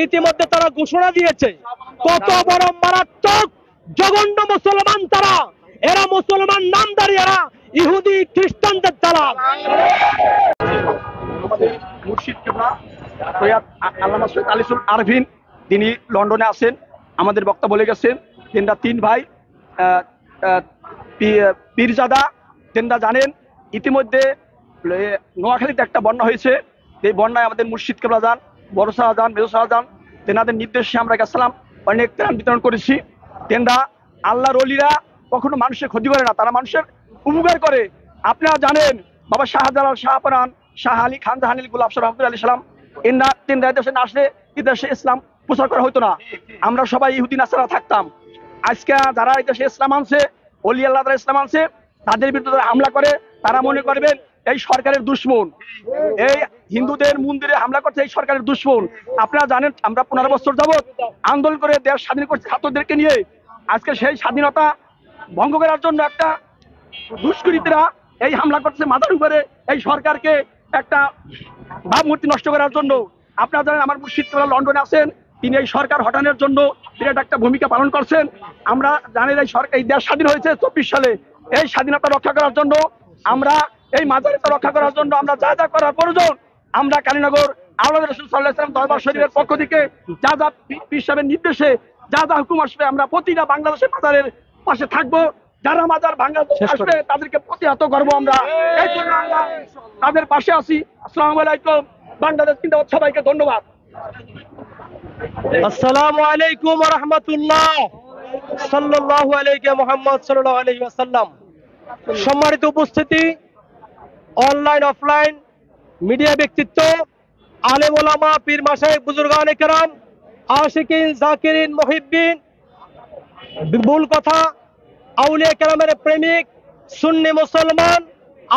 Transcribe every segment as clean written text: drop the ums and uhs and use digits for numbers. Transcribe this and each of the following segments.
ইতিমধ্যে তারা ঘোষণা দিয়েছে। কত বড় মারাত্মক জঘন্য মুসলমান তারা! এরা মুসলমান নামধারী, এরা ইহুদি খ্রিস্টানদের দালাল। মুর্শিদ কেবলা সৈয়দ আল্লামা সৈয়দ আলিসুল আরফিন তিনি লন্ডনে আছেন। আমাদের বক্তা বলে গেছেন তেনরা তিন ভাই পীরজাদা। তেনরা জানেন ইতিমধ্যে নোয়াখালীতে একটা বন্যা হয়েছে। এই বন্যায় আমাদের মুর্শিদ কেবলা যান, বড় শাহজাহান, মেজর শাহজাহান, তেনাদের নির্দেশে আমরা গেছিলাম, অনেক ত্রাণ বিতরণ করেছি। তেনরা আল্লাহর ওলিরা কখনো মানুষের ক্ষতি করে না, তারা মানুষের উপকার করে। আপনারা জানেন বাবা শাহজালাল, শাহপরান, শাহ আলী, খান জাহানিল, গুলাব শাহ রহমতুল্লাহ আলী সালাম, তেনরা দেশে না আসলে এই দেশে ইসলাম প্রচার করা হতো না। আমরা সবাই ইহুদি নাসারা থাকতাম। আজকে যারা এই দেশে ইসলাম আনছে, অলি আল্লাহ তারা ইসলাম আনছে, তাদের বিরুদ্ধে হামলা করে, তারা মনে করবেন এই সরকারের দুশ্মন, এই হিন্দুদের মন্দিরে হামলা করছে এই সরকারের দুশ্মন। আপনারা জানেন আমরা 15 বছর যাবৎ আন্দোলন করে দেশ স্বাধীন করছি ছাত্রদেরকে নিয়ে। আজকে সেই স্বাধীনতা ভঙ্গ করার জন্য একটা দুষ্কৃতীরা এই হামলা করছে মাথার উপরে, এই সরকারকে একটা ভাবমূর্তি নষ্ট করার জন্য। আপনারা জানেন আমার মুর্শিদ কেবলা লন্ডনে আছেন, তিনি এই সরকার হটানোর জন্য বিরাট একটা ভূমিকা পালন করছেন। আমরা জানি এই সরকার, এই দেশ স্বাধীন হয়েছে 24 সালে। এই স্বাধীনতা রক্ষা করার জন্য আমরা, এই মাজারিটা রক্ষা করার জন্য আমরা যা যা করার প্রয়োজন, আমরা কালীনগর আওলাদ রাসূল সাল্লাল্লাহু আলাইহি ওয়াসাল্লাম দরবার শরীফের পক্ষ থেকে যা যা পীর সাহেবের নির্দেশে যা যা হুকুম আসবে, আমরা প্রতিটা বাংলাদেশের মাজারের পাশে থাকবো। যারা মাজার ভাঙা আসবে তাদেরকে প্রতিহত করবো আমরা, এই জন্য আমরা তাদের পাশে আছি। আসসালামু আলাইকুম। বাংলাদেশ জিন্দাবাদ। সবাইকে ধন্যবাদ। আসসালামু আলাইকুম ওয়া রাহমাতুল্লাহ। সাল্লাল্লাহু আলাইহি মুহাম্মদ সাল্লাল্লাহু আলাইহি ওয়াসাল্লাম। সম্মানিত উপস্থিতি, অনলাইন অফলাইন মিডিয়া ব্যক্তিত্ব, আলেম ওলামা, পীর মাশায়েখ, বুজুর্গানে কেরাম, আশিকিন, জাকিরিন, মুহিব্বিন, মূল কথা আউলিয়া কেরামের প্রেমিক, সুন্নি মুসলমান,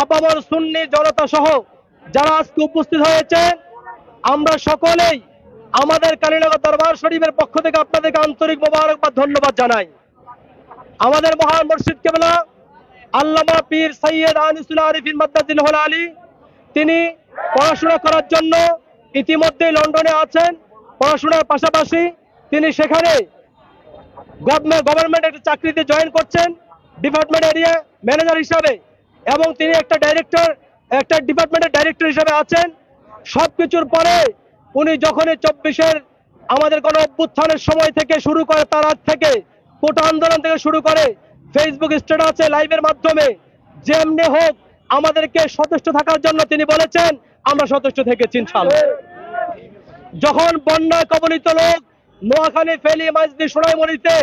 আপামর সুন্নি জনতা সহ যারা আজকে উপস্থিত হয়েছেন, আমরা সকলেই আমাদের কালীনগর দরবার শরীফের পক্ষ থেকে আপনাদেরকে আন্তরিক মোবারকবাদ, ধন্যবাদ জানাই। আমাদের মহান মুর্শিদ কেবলা আল্লামা পীর সৈয়দ আনিসুল আরিফিন মাদ্দাজিল্লাহুল আলী, তিনি পড়াশোনা করার জন্য ইতিমধ্যে লন্ডনে আছেন। পড়াশোনার পাশাপাশি তিনি সেখানে গভর্নমেন্ট একটা চাকরিতে জয়েন করছেন ডিপার্টমেন্ট এরিয়া ম্যানেজার হিসাবে, এবং তিনি একটা ডিপার্টমেন্টের ডাইরেক্টর হিসাবে আছেন। সবকিছুর পরে উনি যখনই 24-এর আমাদের গণ অভ্যুত্থানের সময় থেকে শুরু করে, তার আগ থেকে কোটা আন্দোলন থেকে শুরু করে ফেসবুক স্ট্যাটাসে লাইভের মাধ্যমে যেমনি হোক আমাদেরকে সচেষ্ট থাকার জন্য তিনি বলেছেন, আমরা সচেষ্ট থেকেছি ইনশাআল্লাহ। যখন বন্যা কবলিত লোক নোয়াখালী, ফেনী, মাইজদি, সোনাইমুড়িতে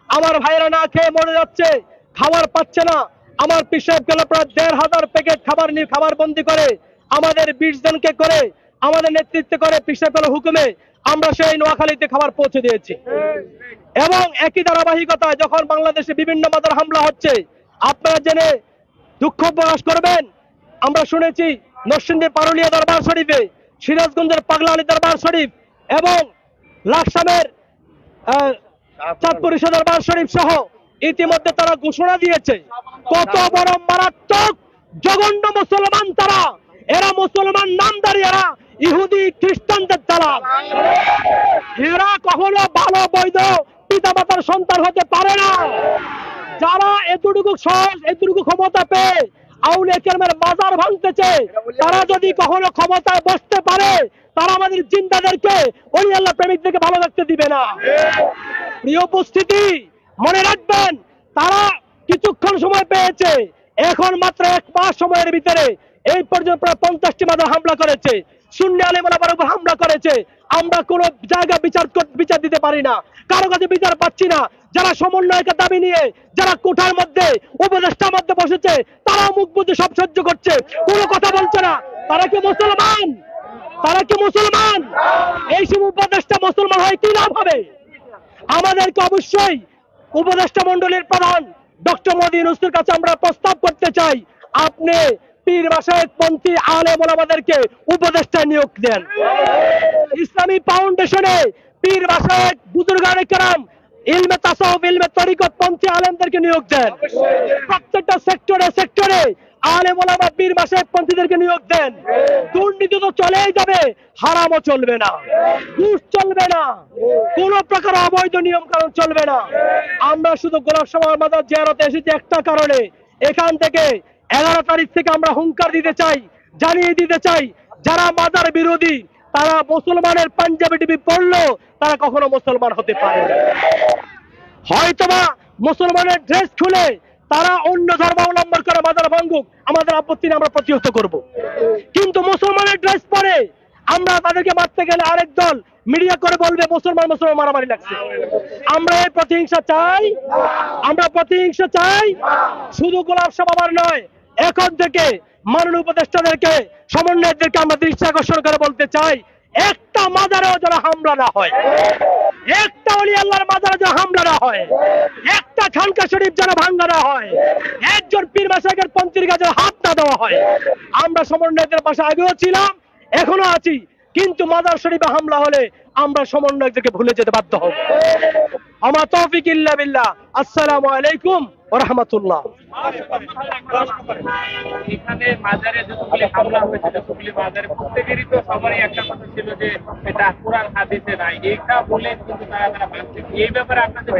আমার ভাইরা না খেয়ে মরে যাচ্ছে, খাবার পাচ্ছে না, আমার পীর সাহেব গেল প্রায় 1500 প্যাকেট খাবার বন্দি করে আমাদের 20 জনকে করে আমাদের নেতৃত্বে করে পীর সাহেব গেল হুকুমে আমরা সেই নোয়াখালীতে খাবার পৌঁছে দিয়েছি। এবং একই ধারাবাহিকতায় যখন বাংলাদেশে বিভিন্ন মাজার হামলা হচ্ছে, আপনারা জেনে দুঃখ প্রকাশ করবেন, আমরা শুনেছি নরসিংদীর পারুলিয়া দরবার শরীফে, সিরাজগঞ্জের পাগলালী দরবার শরীফ এবং লাকসামের চাঁদপুর দরবার শরীফ সহ ইতিমধ্যে তারা ঘোষণা দিয়েছে। কত বড় মারাত্মক জঘন্য মুসলমান তারা! এরা মুসলমান নামধারী, এরা ইহুদি খ্রিস্টানদের দালাল। এরা কখনো ভালো বৈধ পিতামাতার সন্তান হতে পারে না। যারা এতটুকু সাহস, এতটুকু ক্ষমতা পেয়ে আউলিয়া কেরামের মাজার ভাঙতেছে, তারা যদি কখনো ক্ষমতায় বসতে পারে, তারা আমাদের জিন্দাদেরকে, ওলি আল্লাহ প্রেমিকদেরকে ভালো রাখতে দিবে না। প্রিয় উপস্থিতি, মনে রাখবেন, তারা কিছুক্ষণ সময় পেয়েছে, এখন মাত্র 1 মাস সময়ের ভিতরে এই পর্যন্ত প্রায় 50টি মাজার হামলা করেছে, সুন্নি আলেম ওলামার উপর হামলা করেছে। আমরা কোন জায়গায় বিচার দিতে পারি না, কারো কাছে বিচার পাচ্ছি না। যারা সমন্বয়কের দাবি নিয়ে, যারা কোঠার মধ্যে উপদেষ্টার মধ্যে বসেছে, তারা মুখ বুঝে সব সহ্য করছে, কোনো কথা বলছে না। তারা কি মুসলমান? তারা কি মুসলমান? এই সব উপদেষ্টা মুসলমান হয় কি লাভ হবে? আমাদেরকে অবশ্যই উপদেষ্টা মন্ডলীর প্রধান ডক্টর মোহাম্মদ ইউনূসের কাছে আমরা প্রস্তাব করতে চাই, আপনি পীর মাশায়েখ পন্থী আলেম ওলামাদেরকে উপদেষ্টা নিয়োগ দেন। ইসলামী ফাউন্ডেশনে পীর মাশায়েখ, বুজুর্গানে কেরাম, ইলমে তাসাউফ, ইলমে তরিকত পন্থী আলেমদেরকে নিয়োগ দেন। প্রত্যেকটা সেক্টরে সেক্টরে আলেম ওলামা পীর মাশায়েখ পন্থীদেরকে নিয়োগ দেন। দুর্নীতি তো চলেই যাবে, হারামও চলবে না, ঘুষ চলবে না, কোন প্রকার অবৈধ নিয়ম কানুন চলবে না। আমরা শুধু গোলাপ শাহ মাজার জিয়ারতে এসেছি একটা কারণে, এখান থেকে 11 তারিখ থেকে আমরা হুঙ্কার দিতে চাই, জানিয়ে দিতে চাই, যারা মাজার বিরোধী তারা মুসলমানের পাঞ্জাবি টিভি পড়লো তারা কখনো মুসলমান হতে পারে না। হয়তোবা মুসলমানের ড্রেস খুলে তারা অন্য ধর্ম অবলম্বন করে মাজার ভাঙুক, আমাদের আপত্তি নেই, আমরা প্রতিহত করব। কিন্তু মুসলমানের ড্রেস পরে আমরা তাদেরকে মারতে গেলে আরেক দল মিডিয়া করে বলবে মুসলমান মুসলমান মারামারি লাগছে। আমরা এই প্রতিহিংসা চাই, আমরা প্রতিহিংসা চাই। শুধু গোলাপ শাহ বাবার নয়, এখন থেকে মাননীয় উপদেষ্টাদেরকে, সমন্বয়কদেরকে আমরা দৃষ্টি আকর্ষণ করে বলতে চাই, একটা মাজারেও যেন হামলা না হয়, একটা ওলি আল্লাহর মাজারে যেন হামলা না হয়, একটা খানকা শরীফ যেন ভাঙ্গা না হয়, একজন পীর মাশায়েখের পন্থীর কাছে হাত না দেওয়া হয়। আমরা সমন্বয়কদের পাশে আগেও ছিলাম, এখনো আছি, কিন্তু মাজার শরীফে হামলা হলে আমরা সমন্বয়কদেরকে ভুলে যেতে বাধ্য হব। আমার তৌফিক ইল্লা বিল্লাহ। আসসালামু আলাইকুম ওয়া রাহমাতুল্লাহ। এখানে মাজারে যতগুলি হামলা হয়েছে, যতগুলি মাজারে প্রত্যেকেরই তো সবারই একটা কথা ছিল যে এটা কোরআন হাদিসে নাই, এটা বলে কিন্তু তারা ভাবছে। এই ব্যাপারে আপনাদের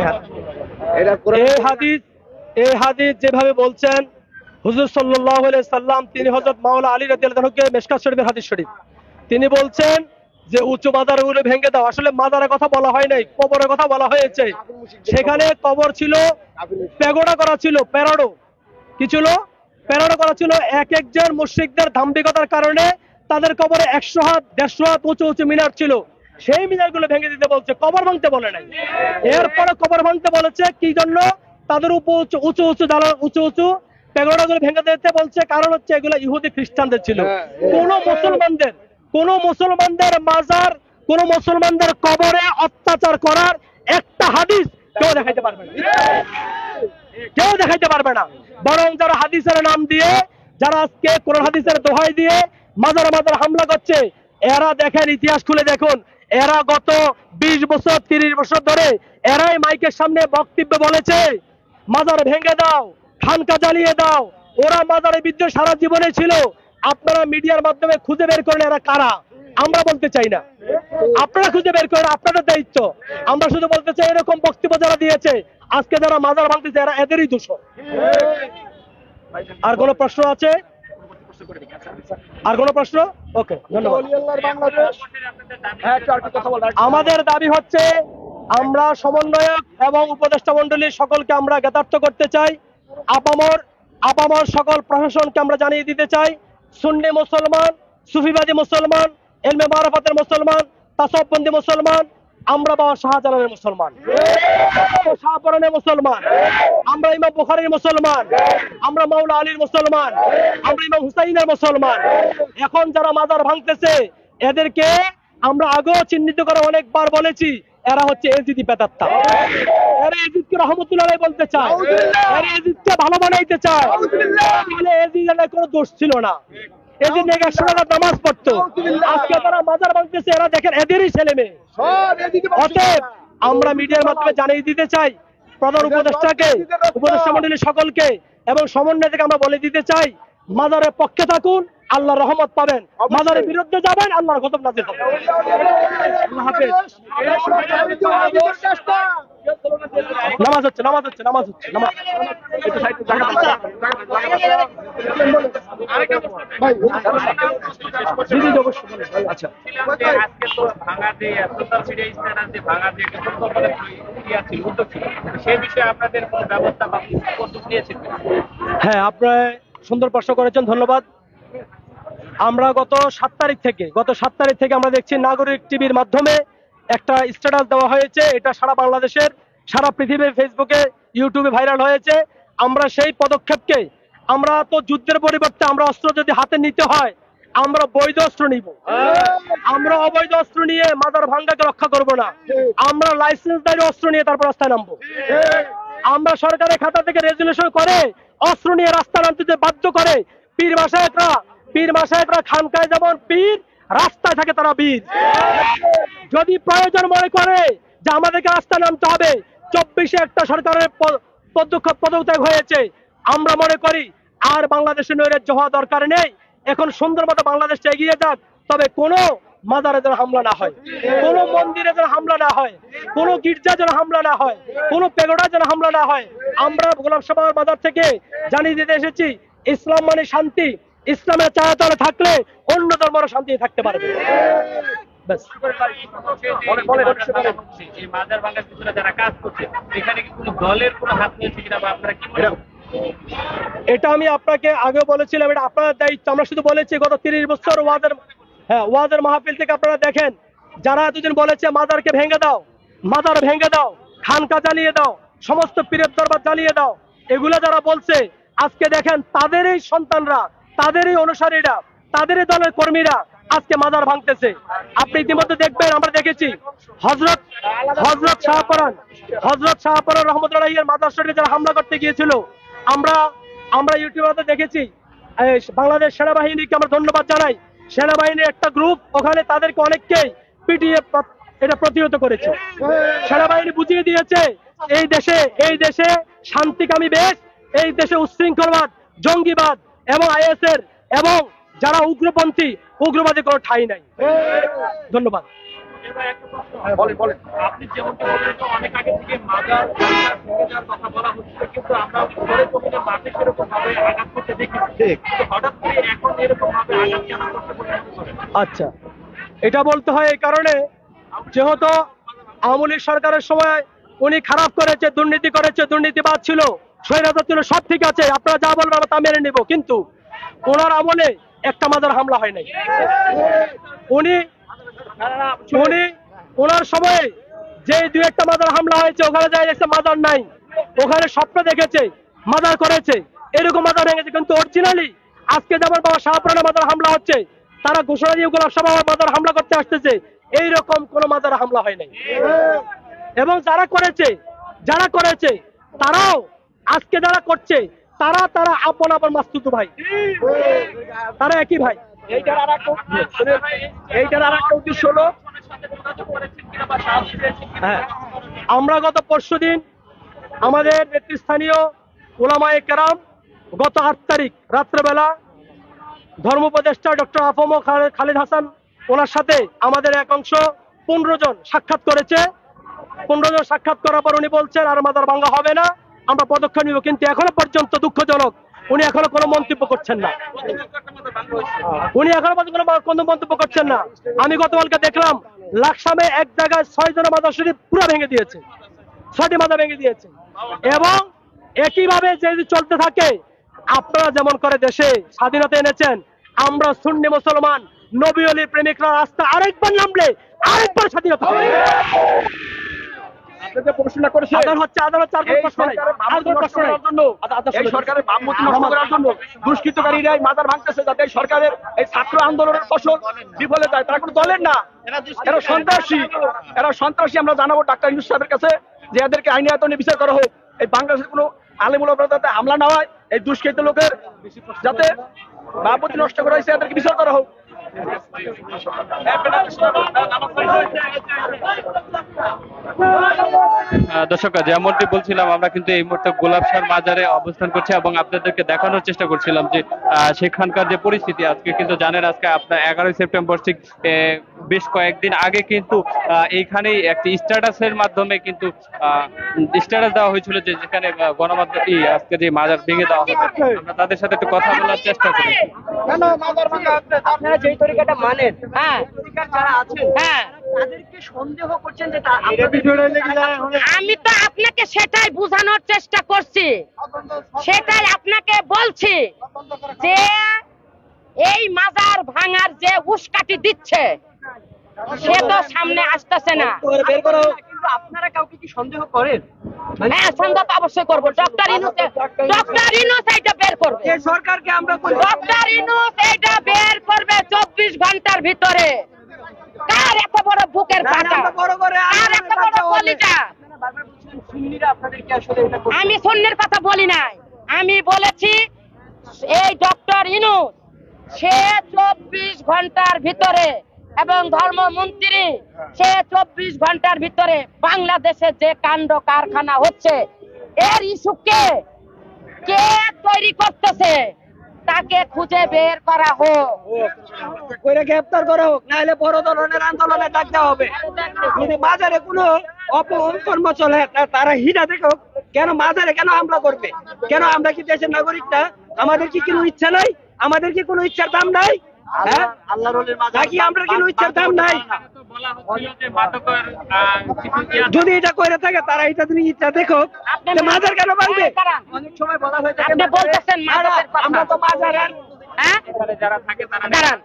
এই হাদিস যেভাবে বলছেন হুজুর সাল্লাল্লাহু আলাইহি সাল্লাম, তিনি হযরত মাওলা আলী রাদিয়াল্লাহু আনহুকে মিশকাত শরীফের হাদিস শরীফ, তিনি বলছেন যে উঁচু মাজারগুলো ভেঙে দাও। আসলে মাজারের কথা বলা হয় নাই, কবরের কথা বলা হয়েছে। সেখানে কবর ছিল, প্যাগোডা করা ছিল, প্যারাডো কি ছিল, প্যারাডো করা ছিল। এক একজন মুশরিকদের দাম্ভিকতার কারণে তাদের কবরে 100 হাত 150 হাত উঁচু উঁচু মিনার ছিল, সেই মিনারগুলো ভেঙে দিতে বলছে, কবর ভাঙতে বলে নাই। এরপরে কবর ভাঙতে বলেছে কি জন্য, তাদের উপর উঁচু উঁচু উঁচু উঁচু প্যাগোডাগুলো ভেঙে দিতে বলছে, কারণ হচ্ছে এগুলো ইহুদি খ্রিস্টানদের ছিল। কোন মুসলমানদের মাজার, কোন মুসলমানদের কবরে অত্যাচার করার একটা হাদিস কেউ দেখাইতে পারবে না, কেউ দেখাইতে পারবে না। বরং যারা হাদিসের নাম দিয়ে, যারা আজকে কোরআন হাদিসের দোহাই দিয়ে মাজার মাজার হামলা করছে, এরা দেখেন, ইতিহাস খুলে দেখুন, এরা গত 20 বছর 30 বছর ধরে এরাই মাইকের সামনে বক্তব্য বলেছে মাজার ভেঙে দাও, খানকা জ্বালিয়ে দাও। ওরা মাজারের বিরুদ্ধে সারা জীবনে ছিল। আপনারা মিডিয়ার মাধ্যমে খুঁজে বের করেন এরা কারা, আমরা বলতে চাই না, আপনারা খুঁজে বের করেন, আপনাদের দায়িত্ব। আমরা শুধু বলতে চাই এরকম বক্তব্য যারা দিয়েছে, আজকে যারা মাজার ভাঙতেছে, এরা এদেরই দোষ। আর কোনো প্রশ্ন আছে? আর কোনো প্রশ্ন? ওকে, ধন্যবাদ। আমাদের দাবি হচ্ছে, আমরা সমন্বয়ক এবং উপদেষ্টা মণ্ডলীর সকলকে আমরা জ্ঞাতার্থ করতে চাই, আপামর সকল প্রশাসনকে আমরা জানিয়ে দিতে চাই, সুন্নি মুসলমান, সুফিবাদী মুসলমান, ইলমে মারিফাতের মুসলমান, তাসাউফপন্থী মুসলমান, আমরা বাবা শাহজালালের মুসলমান, শাহপরানের মুসলমান, আমরা ইমাম বুখারীর মুসলমান, আমরা মাওলা আলীর মুসলমান, আমরা ইমাম হুসাইনের মুসলমান। এখন যারা মাজার ভাঙতেছে, এদেরকে আমরা আগেও চিহ্নিত করে অনেকবার বলেছি, এরা হচ্ছে এজিদি পেতাত্তা। এরা এজিদকে রহমতুল্লাহ আলাইহি বলতে চায়, এরা এজিদকে ভালো বানাইতে চায়। তাহলে এজিদের কোনো দোষ ছিল না, এজিদ নেগাশনাল নামাজ পড়তো। আজকে তারা মাজার ভাঙতেছে, এরা দেখেন এদেরই ছেলে মেয়ে। অতএব আমরা মিডিয়ার মাধ্যমে জানিয়ে দিতে চাই প্রধান উপদেষ্টাকে, উপদেষ্টা মণ্ডলীর সকলকে এবং সমন্বয় থেকে আমরা বলে দিতে চাই, মাজারের পক্ষে থাকুন, আল্লাহর রহমত পাবেন। মাজারের বিরুদ্ধে যাবেন, আল্লাহর গজব নাযিল হবে। আল্লাহ হাফেজ। নামাজ হচ্ছে। আচ্ছা, আজকে তো ভাঙা দিয়ে সোশ্যাল মিডিয়া স্ট্যাটাস দিয়ে ভাঙা দিয়ে উদ্যোগ ছিল, সেই বিষয়ে আপনাদের কোনো ব্যবস্থা বা উদ্যোগ নিয়েছেন? হ্যাঁ, আপনারা সুন্দর প্রশ্ন করেছেন, ধন্যবাদ। আমরা গত 7 তারিখ থেকে আমরা দেখছি নাগরিক টিভির মাধ্যমে একটা স্ট্যাটাস দেওয়া হয়েছে। এটা সারা বাংলাদেশের, সারা পৃথিবীর ফেসবুকে, ইউটিউবে ভাইরাল হয়েছে। আমরা সেই পদক্ষেপকে, আমরা তো যুদ্ধের পরিবর্তে আমরা অস্ত্র যদি হাতে নিতে হয়, আমরা বৈধ অস্ত্র নিব। আমরা অবৈধ অস্ত্র নিয়ে মাজার ভাঙ্গাকে রক্ষা করব না। আমরা লাইসেন্সধারী অস্ত্র নিয়ে তারপর রাস্তায় নামবো। আমরা সরকারের খাতা থেকে রেজুলেশন করে অস্ত্র নিয়ে রাস্তা নামতে বাধ্য করে। পীর মাশায়েখরা খানকায় যেমন পীর, রাস্তায় থাকে তারা বীর। যদি প্রয়োজন মনে করে যে আমাদেরকে রাস্তায় নামতে হবে, 24-এ একটা সরকারের পদত্যাগ হয়েছে। আমরা মনে করি আর বাংলাদেশে নৈরাজ্য হওয়া দরকার নেই। এখন সুন্দর মতো বাংলাদেশটা এগিয়ে যাক, তবে কোনো মাজারে যেন হামলা না হয়, কোনো মন্দিরে যেন হামলা না হয়, কোনো গির্জা যেন হামলা না হয়, কোনো পেগোডা যেন হামলা না হয়। আমরা গোলাপ সভার বাজার থেকে জানিয়ে দিতে এসেছি, ইসলাম মানে শান্তি। ইসলামের ছায়াতলে থাকলে অন্য ধর্মের শান্তি থাকতে পারবে। ব্যাস। এই মাজার ভাঙার পিছনে যারা কাজ করছে এখানে কি কোনো দলের কোনো হাত রয়েছে কিনা বা আপনারা কি মনে করেন? এটা আমি আপনাকে আগেও বলেছিলাম, এটা আপনার দায়িত্ব। আমরা শুধু বলেছি গত 30 বছর ওয়াজের মাহফিল থেকে আপনারা দেখেন, যারা এতদিন বলেছে মাজারকে ভেঙে দাও, মাজার ভেঙে দাও, খানকা জ্বালিয়ে দাও, সমস্ত পীরের দরবার জ্বালিয়ে দাও, এগুলো যারা বলছে, আজকে দেখেন তাদেরই সন্তানরা, তাদেরই অনুসারীরা, তাদেরই দলের কর্মীরা আজকে মাজার ভাঙতেছে। আপনি ইতিমধ্যে দেখবেন, আমরা দেখেছি হযরত শাহপরান রহমতুল্লাহ এর মাজার শরীফে যারা হামলা করতে গিয়েছিল, আমরা ইউটিউবে দেখেছি। বাংলাদেশ সেনাবাহিনীকে আমরা ধন্যবাদ জানাই। সেনাবাহিনীর একটা গ্রুপ ওখানে তাদেরকে অনেককেই পিটিয়ে এটা প্রতিহত করেছে। সেনাবাহিনী বুঝিয়ে দিয়েছে এই দেশে শান্তিকামী দেশ, এই দেশে উচ্ছৃঙ্খলবাদ, জঙ্গিবাদ এবং আইএসের এবং যারা উগ্রবাদী কোনো ঠাঁই নাই। ধন্যবাদ। এবার একটা প্রশ্ন, আপনি যেমনটি বললেন অনেক আগে থেকে মাজার ভেঙে যাওয়ার কথা বলা হচ্ছে, কিন্তু আমরা ঘরে জমিনে মাঠে সেরকম ভাবে আঘাত করতে দেখেছি, কিন্তু হঠাৎ করে এখন এরকম ভাবে আঘাত কেন করতে বলে মনে করেন? আচ্ছা, এটা বলতে হয় এই কারণে, যেহেতু আওয়ামী লীগ সরকারের সময় উনি খারাপ করেছে, দুর্নীতি করেছে, দুর্নীতিবাদ ছিল, স্বৈরাচার ছিল, সব ঠিক আছে, আপনারা যা বলবেন আমরা তা মেনে নিব। কিন্তু ওনার আমলে একটা মাজার হামলা হয় নাই। ওনার সময়ে যে 2-1টা মাজার হামলা হয়েছে, ওখানে যায় দেখছে মাজার নাই, ওখানে স্বপ্ন দেখেছে মাজার করেছে, এরকম মাজার ভেঙেছে। কিন্তু অরিজিনালি আজকে যেমন বাবা শাহপুরানের মাজার হামলা হচ্ছে, তারা ঘোষণা দিয়ে গোলাপ সভা মাজার হামলা করতে আসতেছে, এইরকম কোন মাজার হামলা হয় নাই। এবং যারা করেছে তারাও আজকে যারা করছে, তারা আপন মাসতুতো ভাই, তারা একই ভাই। এইটার আর একটা উদ্দেশ্য হলো, হ্যাঁ, আমরা গত পরশুদিন আমাদের নেতৃস্থানীয় উলামায়ে কেরাম গত 8 তারিখ রাত্রেবেলা ধর্ম উপদেষ্টা ডক্টর আফম খালিদ হাসান ওনার সাথে আমাদের এক অংশ 15 জন সাক্ষাৎ করেছে। 15 জন সাক্ষাৎ করার পর উনি বলছেন আর মাজার ভাঙা হবে না, আমরা পদক্ষেপ নিব। কিন্তু এখনো পর্যন্ত দুঃখজনক, উনি এখনো কোনো মন্তব্য করছেন না। আমি গতকালকে দেখলাম লাকসামে এক জায়গায় 6 জনের মাজার শরীফ পুরো ভেঙে দিয়েছে, 6টি মাজার ভেঙে দিয়েছে। এবং একইভাবে যদি চলতে থাকে, আপনারা যেমন করে দেশে স্বাধীনতা এনেছেন, আমরা সুন্নি মুসলমান নবী ওলির প্রেমিকরা রাস্তা আরেকবার নামলে আরেকবার স্বাধীনতা হবে। দুষ্কৃতকারীরা মাজার ভাঙতেছে, যাতে সরকারের এই ছাত্র আন্দোলনের ফসল বিফলে যায়। তারা কোনো দলের না, এরা সন্ত্রাসী। আমরা জানাবো ডাক্তার ইউনূস সাহেবের কাছে যে এদেরকে আইনি আয়তনে বিচার করা হোক। এই বাংলাদেশের কোনো আলেম ওলামা যাতে হামলা না হয়, এই দুষ্কৃত লোকের যাতে ভাবমূর্তি নষ্ট করা হয়েছে, এদেরকে বিচার করা হোক। দর্শক, যেমনটি বলছিলাম, আমরা কিন্তু এই মুহূর্তে গোলাপসার বাজারে অবস্থান করছি এবং আপনাদেরকে দেখানোর চেষ্টা করছিলাম যে সেখানকার যে পরিস্থিতি। আজকে কিন্তু জানেন, আজকে আপনার 11 সেপ্টেম্বর ঠিক বেশ কয়েকদিন আগে কিন্তু এইখানেই একটি স্ট্যাটাসের মাধ্যমে কিন্তু স্ট্যাটাস দেওয়া হয়েছিল যে যেখানে গণমাধ্যম আজকে যে মাজার ভেঙে দেওয়া হবে। আমরা তাদের সাথে একটু কথা বলার চেষ্টা করি। আপনারা যেই তরিকাটা মানেন, হ্যাঁ, যারা আছেন, হ্যাঁ, তাদেরকে সন্দেহ করছেন যে আমি তো আপনাকে সেটাই বোঝানোর চেষ্টা করছি, সেটাই আপনাকে বলছি যে এই মাজার ভাঙার যে উস্কাটি দিচ্ছে সে তো সামনে আসতেছে না। আপনারা কাউকে কি সন্দেহ করেন? হ্যাঁ, সন্দেহ তো অবশ্যই করবো। ডক্টর ইউনূস এইটা বের করবে, সরকারকে আমরা ডক্টর ইউনূস এইটা বের করবে 24 ঘন্টার ভিতরে। কার এত বড় বুকের পাটা, কার এত বড় কলিজা? আমি সুন্নির কথা বলি নাই, আমি বলেছি এই ডক্টর ইউনূস সে 24 ঘন্টার ভিতরে এবং ধর্মমন্ত্রী, সে 24 ঘন্টার ভিতরে বাংলাদেশে যে কাণ্ড কারখানা হচ্ছে এর ইস্যুকে কে তৈরি করতেছে তাকে খুঁজে বের করা হোক। করে গ্রেফতার করা হোক, না হলে বড় ধরনের আন্দোলনে ডাক দেওয়া হবে। যদি বাজারে কোনো অপকর্ম চলে তারা হিটা দেখো, কেন বাজারে কেন হামলা করবে? কেন আমরা কি দেশের নাগরিক না? আমাদের কি কোনো ইচ্ছা নাই? আমাদের কি কোনো ইচ্ছার দাম নাই? হ্যাঁ, নাকি আমরা কোনো ইচ্ছার দাম নাই? যদি এটা করে থাকে তারা এটা তুমি ইচ্ছা দেখো, মাজার কেন ভাঙবে? অনেক সময় বলা হয়ে থাকে আপনি বলতেছেন মাদকের কথা। আমরা তো বাজারে হ্যাঁ, যারা থাকে তারা দাঁড়ান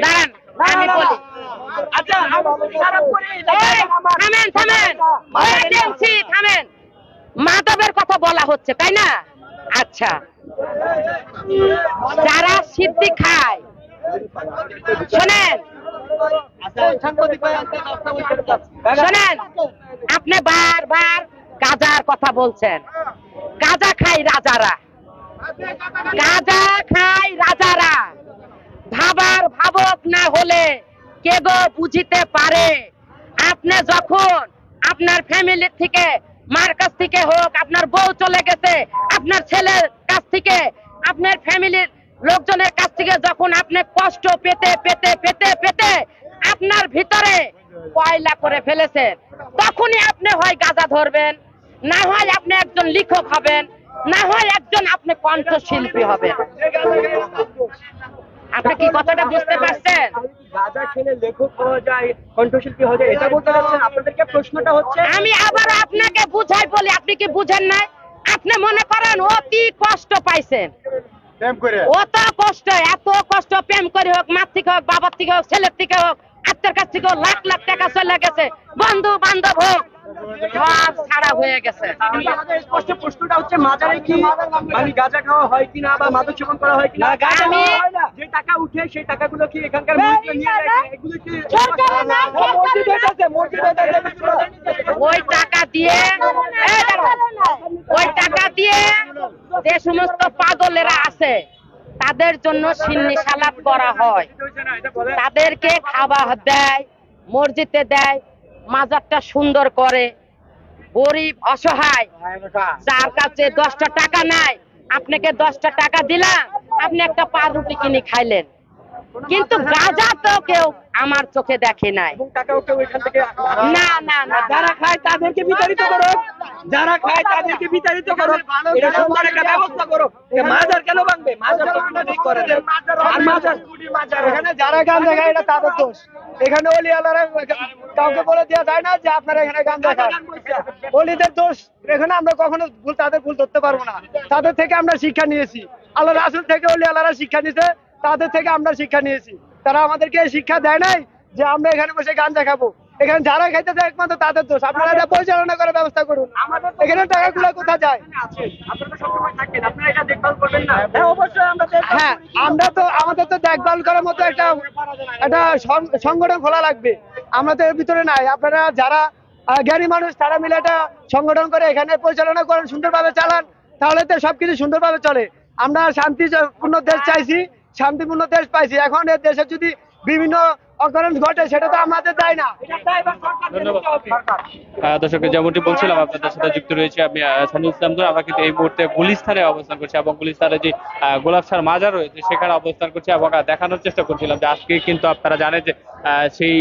দাঁড়ান, আমি বলি। আচ্ছা খারাপ করে এই, থামেন থামেন, এজেন্সি থামেন। মাদকের কথা বলা হচ্ছে তাই না? আচ্ছা, যারা সিদ্ধি খায়, শোনেন শোনেন, আপনি বারবার গাঁজার কথা বলছেন। গাঁজা খাই রাজারা, গাঁজা খাই রাজারা। ভাবার ভাবক না হলে কে গো বুঝিতে পারে। আপনি যখন আপনার ফ্যামিলির থেকে, মার কাছ থেকে হোক, আপনার বউ চলে গেছে, আপনার ছেলের কাছ থেকে, আপনার ফ্যামিলির লোকজনের কাছ থেকে যখন আপনি কষ্ট পেতে পেতে পেতে পেতে আপনার ভিতরে পয়লা করে ফেলেছেন, তখনই আপনি হয় গাঁজা ধরবেন, না হয় আপনি একজন লেখক হবেন, না হয় একজন আপনি কণ্ঠশিল্পী হবেন। আপনি কি কথাটা বুঝতে পারছেন? গাঁজা খেলে লেখক হওয়া যায়, কণ্ঠশিল্পী হওয়া যায়, এটা বলতে পারছেন? আপনাদেরকে প্রশ্নটা হচ্ছে, আমি আবার আপনাকে বুঝাই বলি, আপনি কি বুঝেন নাই? আপনি মনে করেন অতি কষ্ট পাইছেন, অত কষ্ট, এত কষ্ট প্রেম করে হোক, মার থেকে হোক, বাবার থেকে হোক, ছেলের থেকে হোক, আত্মের কাছ থেকে হোক, লাখ লাখ টাকা চলে গেছে, বন্ধু বান্ধব হোক, সব ছাড়া হয়ে গেছে। আমাদের স্পষ্ট প্রশ্নটা হচ্ছে, মাজারে কি মানে গাঁজা খাওয়া হয় কিনা বা মাদক সেবন করা হয় কিনা? গাঁজা আমি- খাওয়া হয় না। যে টাকা উঠে সেই টাকাগুলো কি এখানকার মসজিদে নিয়ে যায়? এগুলো কি সরকারের না, মসজিদে যাচ্ছে, মসজিদে যাচ্ছে। ওই টাকা দিয়ে, এই দাঁড়াও, ওই টাকা দিয়ে যে সমস্ত পাগলেরা আছে তাদের জন্য সিন্নি সালাদ করা হয়, তাদেরকে খাবার দেয়, মসজিদে দেয়, মাজারটা সুন্দর করে। গরিব অসহায় যার কাছে 10টা টাকা নাই, আপনাকে 10টা টাকা দিলাম, আপনি একটা পাউরুটি কিনে খাইলেন, কিন্তু গাঁজা তো কেউ আমার চোখে দেখে নাই। এবং টাকাও কেউ এখান থেকে না না না, যারা খায় তাদেরকে বিতাড়িত করো, যারা খায় তাদেরকে বিতাড়িত করো, এটা সুন্দর একটা ব্যবস্থা করো। মাজার কেন ভাঙবে? মাজার তো ঠিক করে দেয়। আর মাজার এখানে যারা গাঁজা খায় এটা তাদের দোষ। এখানে ওলিয়ালারা কাউকে বলে দেওয়া যায় না যে আপনারা এখানে গাঁজা খান, ওলিদের দোষ। এখানে আমরা কখনো তাদের ভুল ধরতে পারবো না। তাদের থেকে আমরা শিক্ষা নিয়েছি, আল্লাহ রাসূল থেকে ওলিয়ালারা শিক্ষা নিয়েছে, তাদের থেকে আমরা শিক্ষা নিয়েছি। তারা আমাদেরকে শিক্ষা দেয় নাই যে আমরা এখানে বসে গাঁজা খাবো। এখানে যারা খাইতে যায় একমাত্র তাদের দোষ। আপনারা এটা পরিচালনা করার ব্যবস্থা করুন। এখানে টাকাগুলো কোথায় যায়? হ্যাঁ, অবশ্যই আমরা দেখভাল করি। হ্যাঁ, আমরা তো আমাদের তো দেখভাল করার মতো একটা সংগঠন খোলা লাগবে। আমরা তো এর ভিতরে নাই। আপনারা যারা জ্ঞানী মানুষ তারা মিলে একটা সংগঠন করে এখানে পরিচালনা করেন, সুন্দরভাবে চালান, তাহলে তো সবকিছু সুন্দরভাবে চলে। আমরা শান্তিপূর্ণ দেশ চাইছি, শান্তিপূর্ণ দেশ পাইছি। এখন এই দেশে যদি বিভিন্ন অকারণ ঘটে সেটা তো আমাদের দায় না। ধন্যবাদ। দর্শক, যেমনটি বলছিলাম আপনাদের সাথে যুক্ত রয়েছে আমি সানুল ইসলাম। আমরা কিন্তু এই মুহূর্তে গুলিস্তানে অবস্থান করছি এবং গুলিস্তানে যে গোলাপ শাহর মাজার রয়েছে সেখানে অবস্থান করছি এবং দেখানোর চেষ্টা করছিলাম যে আজকে কিন্তু আপনারা জানেন যে সেই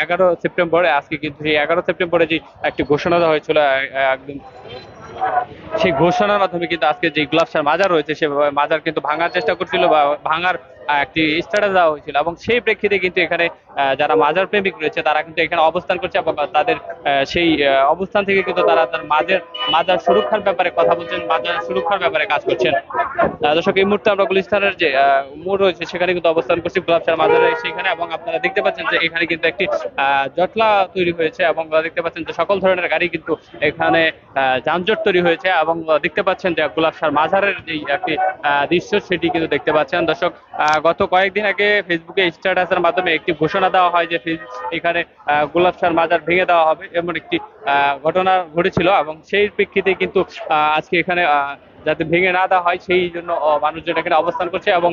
11 সেপ্টেম্বর, আজকে কিন্তু সেই 11 সেপ্টেম্বরে যে একটি ঘোষণা দেওয়া হয়েছিল, একদম সেই ঘোষণার মাধ্যমে কিন্তু আজকে যে গোলাপ শাহর মাজার রয়েছে সে মাজার কিন্তু ভাঙার চেষ্টা করছিল বা ভাঙার একটি স্ট্যাটাস দেওয়া হয়েছিল এবং সেই প্রেক্ষিতে কিন্তু এখানে যারা মাজার প্রেমিক রয়েছে তারা কিন্তু এখানে অবস্থান করছে এবং তাদের সেই অবস্থান থেকে কিন্তু তারা তার মাজার সুরক্ষার ব্যাপারে কথা বলছেন, মাজার সুরক্ষার ব্যাপারে কাজ করছেন। দর্শক, এই মুহূর্তে আমরা গুলিস্তানের যে মোড় রয়েছে সেখানে কিন্তু অবস্থান করছি, গোলাপ শাহর মাজারে সেখানে, এবং আপনারা দেখতে পাচ্ছেন যে এখানে কিন্তু একটি জটলা তৈরি হয়েছে এবং দেখতে পাচ্ছেন যে সকল ধরনের গাড়ি কিন্তু এখানে যানজট তৈরি হয়েছে এবং দেখতে পাচ্ছেন যে গোলাপ শাহর মাজারের যে একটি দৃশ্য সেটি কিন্তু দেখতে পাচ্ছেন। দর্শক, গত কয়েকদিন আগে ফেসবুকে স্ট্যাটাসের মাধ্যমে একটি ঘোষণা দেওয়া হয় যে এখানে গোলাপ শাহর মাজার ভেঙে দেওয়া হবে, এমন একটি ঘটনা ঘটেছিল এবং সেই প্রেক্ষিতে কিন্তু আজকে এখানে যাতে ভেঙে না দেওয়া হয় সেই জন্য মানুষজন এখানে অবস্থান করছে এবং